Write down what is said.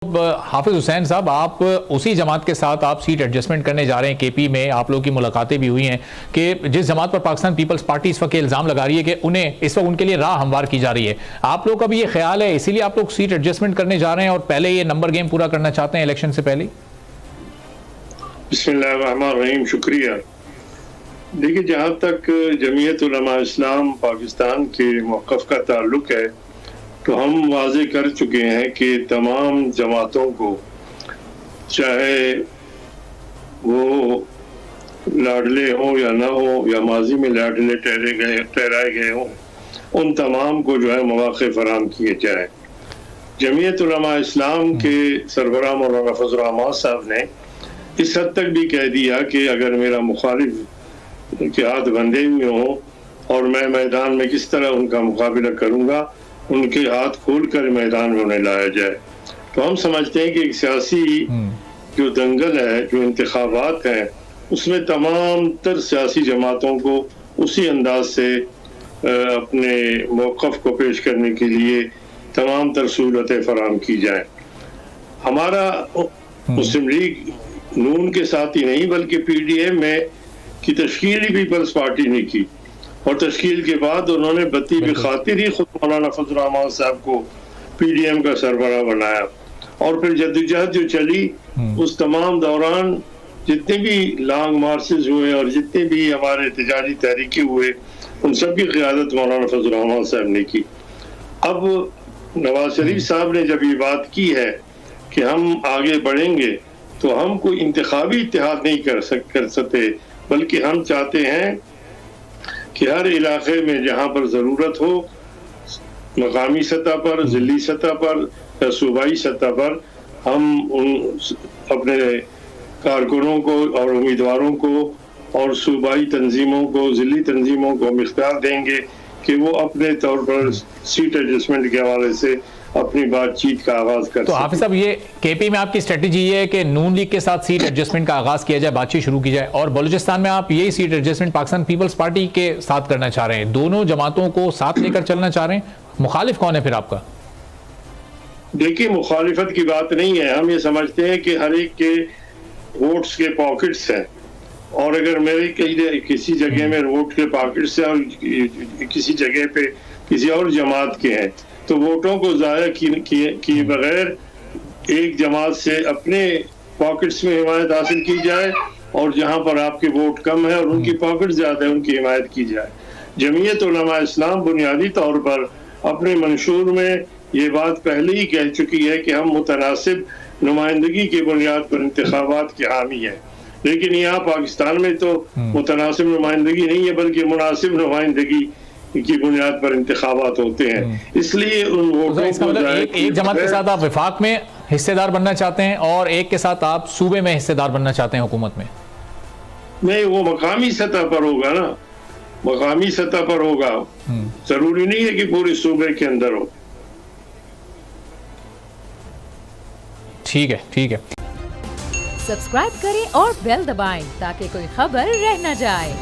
حافظ حسین صاحب، آپ اسی جماعت کے ساتھ آپ سیٹ ایڈجسٹمنٹ کرنے جا رہے ہیں کے پی میں، آپ لوگوں کی ملاقاتیں بھی ہوئی ہیں کہ جس جماعت پر پاکستان پیپلز پارٹی اس وقت الزام لگا رہی ہے کہ انہیں اس وقت ان کے لیے راہ ہموار کی جا رہی ہے، آپ لوگ کا بھی یہ خیال ہے اسی لیے آپ لوگ سیٹ ایڈجسٹمنٹ کرنے جا رہے ہیں اور پہلے یہ نمبر گیم پورا کرنا چاہتے ہیں الیکشن سے پہلے؟ بسم اللہ الرحمن الرحیم، شکریہ۔ دیکھیے، جہاں تک جمعیت علماء اسلام پاکستان کے موقف کا تعلق ہے تو ہم واضح کر چکے ہیں کہ تمام جماعتوں کو، چاہے وہ لاڈلے ہوں یا نہ ہوں یا ماضی میں لاڈلے ٹھہرائے گئے ہوں، ان تمام کو جو ہے مواقع فراہم کیے جائیں۔ جمعیت علماء اسلام کے سربراہ مولانا فضل الرحمان صاحب نے اس حد تک بھی کہہ دیا کہ اگر میرا مخالف کے ہاتھ بندھے ہوئے ہوں اور میں میدان میں کس طرح ان کا مقابلہ کروں گا، ان کے ہاتھ کھول کر میدان میں انہیں لایا جائے۔ تو ہم سمجھتے ہیں کہ ایک سیاسی جو دنگل ہے، جو انتخابات ہیں، اس میں تمام تر سیاسی جماعتوں کو اسی انداز سے اپنے موقف کو پیش کرنے کے لیے تمام تر سہولتیں فراہم کی جائیں۔ ہمارا مسلم لیگ نون کے ساتھ ہی نہیں بلکہ پی ڈی ایم میں کی تشکیل ہی پیپلز پارٹی نے کی، اور تشکیل کے بعد انہوں نے بطی بخاطر ہی خود مولانا فضل الرحمان صاحب کو پی ڈی ایم کا سربراہ بنایا، اور پھر جدوجہد جو چلی اس تمام دوران جتنے بھی لانگ مارچز ہوئے اور جتنے بھی ہمارے احتجاجی تحریکیں ہوئے، ان سب کی قیادت مولانا فضل الرحمان صاحب نے کی۔ اب نواز شریف صاحب نے جب یہ بات کی ہے کہ ہم آگے بڑھیں گے تو ہم کوئی انتخابی اتحاد نہیں کر سکتے، بلکہ ہم چاہتے ہیں کہ ہر علاقے میں جہاں پر ضرورت ہو، مقامی سطح پر، ضلعی سطح پر یا صوبائی سطح پر، ہم اپنے کارکنوں کو اور امیدواروں کو اور صوبائی تنظیموں کو، ضلعی تنظیموں کو اختیار دیں گے کہ وہ اپنے طور پر سیٹ ایڈجسٹمنٹ کے حوالے سے اپنی بات چیت کا آغاز کر سکتے۔ تو حافظ صاحب، یہ کے پی میں آپ کی اسٹریٹجی یہ ہے کہ نون لیگ کے ساتھ سیٹ ایڈجسٹمنٹ کا آغاز کیا جائے، بات چیت شروع کی جائے، اور بلوچستان میں آپ یہی سیٹ ایڈجسٹمنٹ پاکستان پیپلز پارٹی کے ساتھ کرنا چاہ رہے ہیں، دونوں جماعتوں کو ساتھ لے کر چلنا چاہ رہے ہیں؟ مخالف کون ہے پھر آپ کا؟ دیکھیے، مخالفت کی بات نہیں ہے، ہم یہ سمجھتے ہیں کہ ہر ایک کے ووٹس کے پاکٹس ہیں، اور اگر میرے کسی جگہ میں ووٹ کے پاکٹس ہیں اور کسی جگہ پہ کسی اور جماعت کے ہیں، تو ووٹوں کو ضائع کیے بغیر ایک جماعت سے اپنے پاکٹس میں حمایت حاصل کی جائے، اور جہاں پر آپ کے ووٹ کم ہے اور ان کی پاکٹ زیادہ ہے ان کی حمایت کی جائے۔ جمعیت علماء اسلام بنیادی طور پر اپنے منشور میں یہ بات پہلے ہی کہہ چکی ہے کہ ہم متناسب نمائندگی کی بنیاد پر انتخابات کے حامی ہیں، لیکن یہاں پاکستان میں تو متناسب نمائندگی نہیں ہے بلکہ مناسب نمائندگی کی بنیاد پر انتخابات ہوتے ہیں، اس لیے ان ووٹوں کو ایک جماعت کے ساتھ آپ وفاق میں حصے دار بننا چاہتے ہیں اور ایک کے ساتھ آپ صوبے میں حصے دار بننا چاہتے ہیں حکومت میں؟ نہیں، وہ مقامی سطح پر ہوگا نا، مقامی سطح پر ہوگا، ضروری نہیں ہے کہ پورے صوبے کے اندر ہو۔ ٹھیک ہے، ٹھیک ہے۔ سبسکرائب کریں اور بیل دبائیں تاکہ کوئی خبر رہ نہ جائے۔